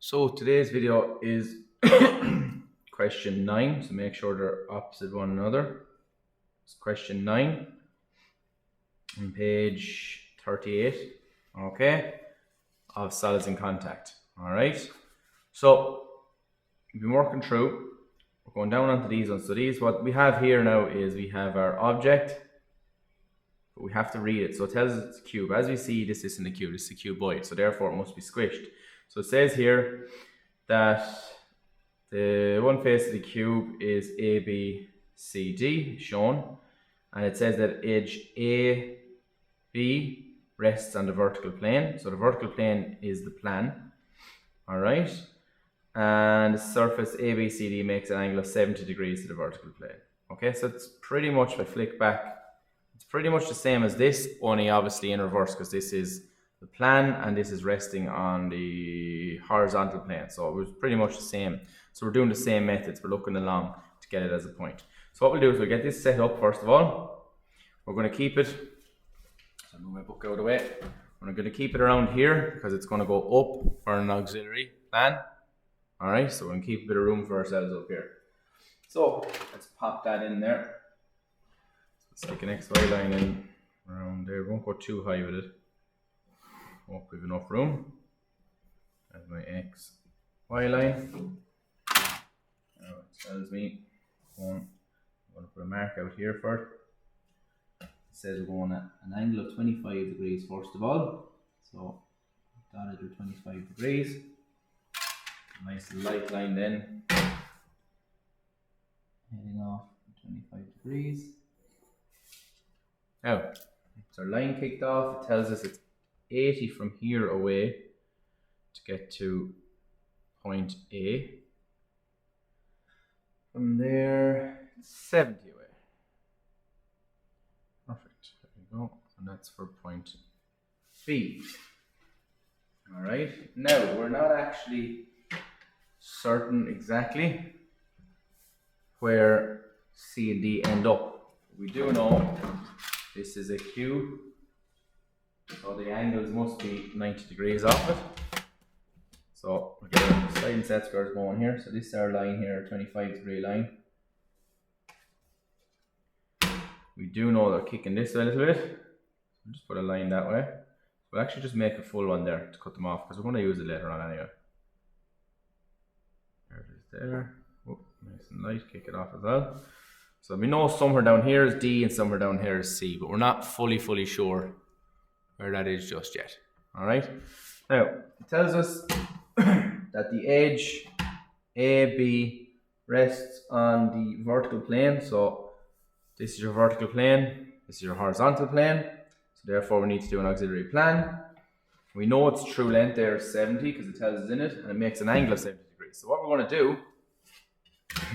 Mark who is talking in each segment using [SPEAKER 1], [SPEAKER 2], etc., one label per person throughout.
[SPEAKER 1] So today's video is question 9, so make sure they're opposite one another. It's question 9 on page 38, okay, of solids in contact. Alright, so we've been working through, we're going down onto these ones. So these, what we have here now is we have our object, but we have to read it. So it tells us it's a cube. As we see, this isn't a cube, this is a cuboid, so therefore it must be squished. So it says here that the one face of the cube is ABCD shown, and it says that edge AB rests on the vertical plane. So the vertical plane is the plan, all right, and the surface ABCD makes an angle of 70 degrees to the vertical plane. Okay, so it's pretty much, if I flick back, it's pretty much the same as this, only obviously in reverse, because this is the plan and this is resting on the horizontal plane. So it was pretty much the same. So we're doing the same methods, we're looking along to get it as a point. So what we'll do is we'll get this set up first of all. We're going to keep it, so move my book out of the way. We're going to keep it around here because it's going to go up for an auxiliary plan. Alright, so we're going to keep a bit of room for ourselves up here. So let's pop that in there. Stick an XY line in around there. We won't go too high with it. Hope we have enough room. That's my XY line. Now it tells me I'm going to put a mark out here for it. It says we're going at an angle of 25 degrees first of all. So dotted to 25 degrees. Nice light line then. Heading off 25 degrees. Now, it's our line kicked off. It tells us it's 80 from here away to get to point A. From there, 70 away. Perfect. There we go. And that's for point B. Alright. Now, we're not actually certain exactly where C and D end up. We do know this is a cube, so the angles must be 90 degrees off it. So we'll get our sliding set squares going here. So this is our line here, 25 degree line. We do know they're kicking this a little bit. We'll just put a line that way. We'll actually just make a full one there to cut them off because we're going to use it later on anyway. There it is there. Oh, nice and light, kick it off as well. So we know somewhere down here is D and somewhere down here is C, but we're not fully sure where that is just yet. Alright? Now, it tells us that the edge AB rests on the vertical plane. So this is your vertical plane, this is your horizontal plane. So therefore we need to do an auxiliary plan. We know its true length there is 70 because it tells us in it, and it makes an angle of 70 degrees. So what we're going to do,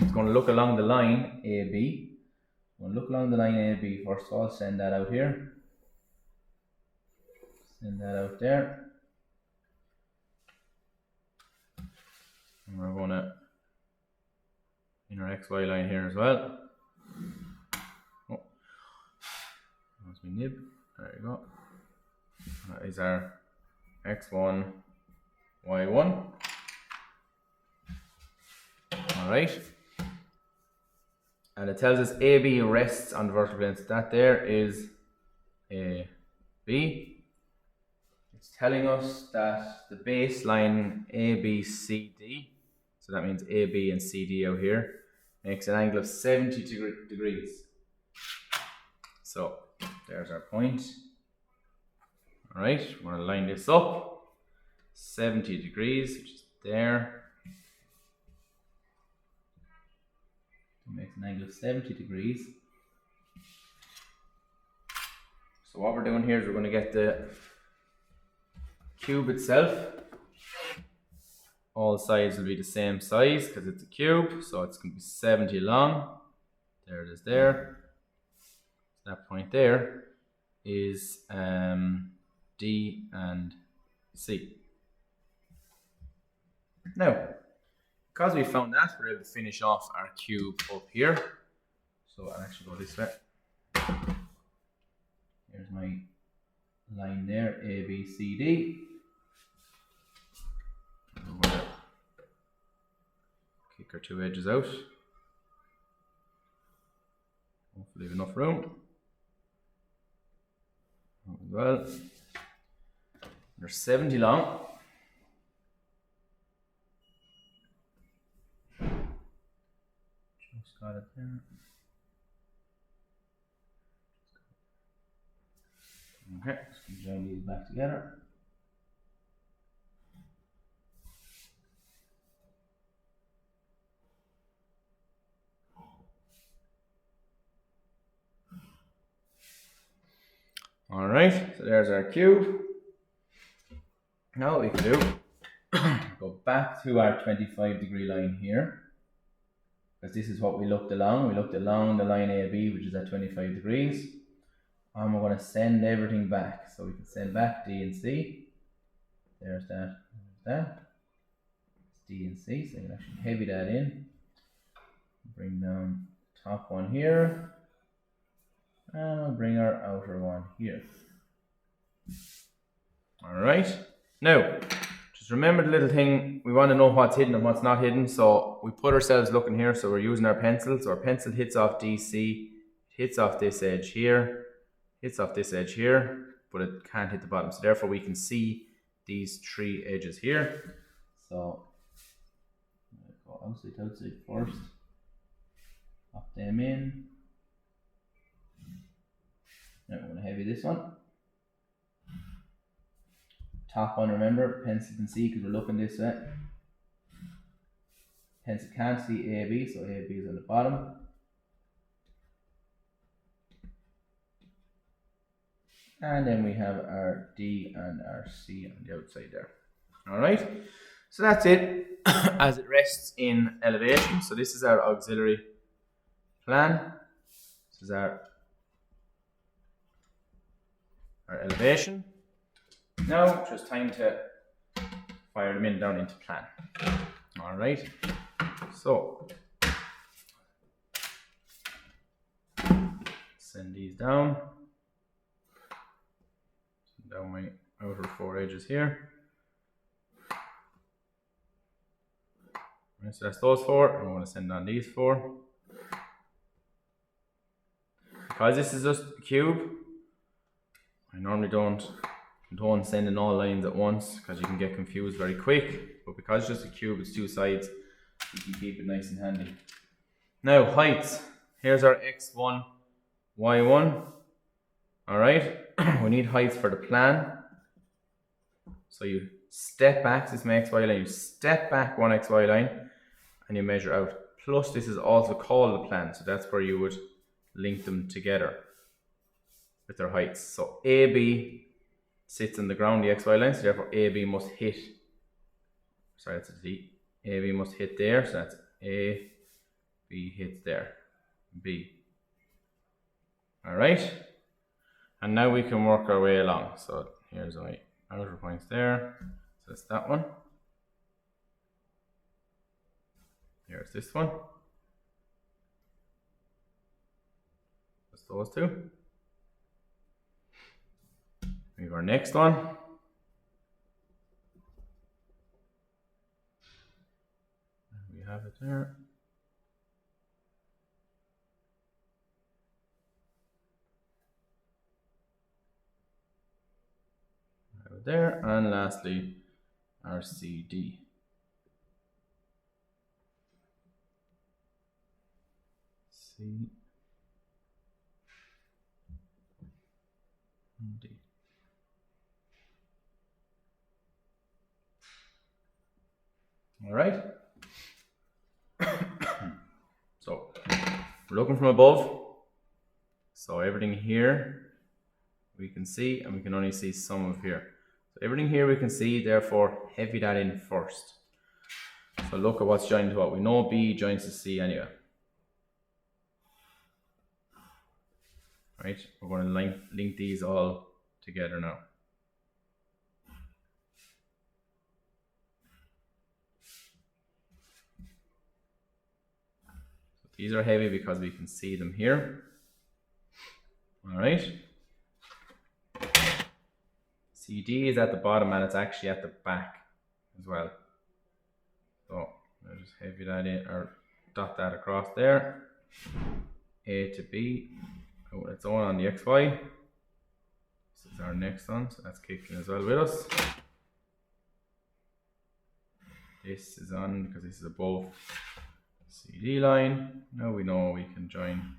[SPEAKER 1] it's going to look along the line AB. We'll look along the line AB first of all, send that out here. Send that out there. And we're going to, in our XY line here as well. Oh, that's my nib. There you go. That is our X1, Y1. Alright. And it tells us AB rests on the vertical plane. So that there is AB. It's telling us that the baseline ABCD, so that means AB and CD out here, makes an angle of 70 degrees. So there's our point. Alright, we're going to line this up. 70 degrees, which is there. Makes an angle of 70 degrees. So what we're doing here is we're going to get the cube itself. All sides will be the same size because it's a cube, so it's going to be 70 long. There it is there. So that point there is D and C. Now, because we found that, we're able to finish off our cube up here. So I'll actually go this way. Here's my line there, A, B, C, D. We're going to our 2 edges out. Hopefully leave enough room. Well, they're 70 long. Just got it there. Okay, just join these back together. Alright, so there's our cube. Now what we can do, go back to our 25-degree line here, because this is what we looked along. We looked along the line AB, which is at 25 degrees. And we're going to send everything back. So we can send back D and C. There's that. There's that. It's D and C, so you can actually heavy that in. Bring down the top one here. And I'll bring our outer one here. Alright. Now, just remember the little thing, we want to know what's hidden and what's not hidden. So we put ourselves looking here, so we're using our pencil. So our pencil hits off DC, hits off this edge here, hits off this edge here, but it can't hit the bottom. So therefore we can see these 3 edges here. So go outside to outside first. Pop them in. Now we're going to heavy this one. Top one, remember, pencil can see because we're looking this way. Pencil can't see AB, so AB is on the bottom. And then we have our D and our C on the outside there. Alright, so that's it as it rests in elevation. So this is our auxiliary plan. This is our elevation. Now, just time to fire them in down into plan. Alright, so send these down. Send down my outer 4 edges here. Right, so that's those 4, and I'm going to send down these 4. Because this is just a cube, I normally don't send in all lines at once because you can get confused very quick, but because it's just a cube, it's 2 sides, you can keep it nice and handy. Now heights, here's our x1, y1. Alright, we need heights for the plan. So you step back, this is my xy line, you step back 1 xy line and you measure out. Plus this is also called the plan, so that's where you would link them together with their heights. So AB sits on the ground, the xy line, so therefore AB must hit, sorry that's a D, AB must hit there, so that's A, B hits there, B. Alright, and now we can work our way along. So here's my outer points there, so that's that one. Here's this one. That's those 2. We have our next one. And we have it there. We have it there. And lastly, our CD. C. D. All right. So we're looking from above. So everything here we can see, and we can only see some of here. So everything here we can see, therefore heavy that in first. So look at what's joined to what. We know B joins to C anyway. Right, we're going to link these all together now. So these are heavy because we can see them here. All right. CD is at the bottom and it's actually at the back as well. So I'll just Heavy that in, or dot that across there. A to B, oh, its own on the XY. This is our next one, so that's kicking as well with us. This is on because this is above CD line. Now we know we can join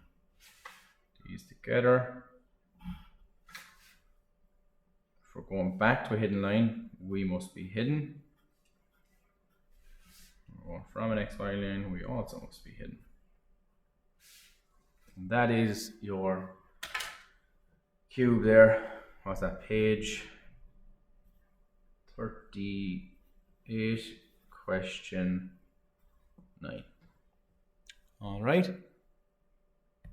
[SPEAKER 1] these together. If we're going back to a hidden line, we must be hidden. We're going from an XY line, we also must be hidden. And that is your cube there. What's that, page 38, question 9. All right.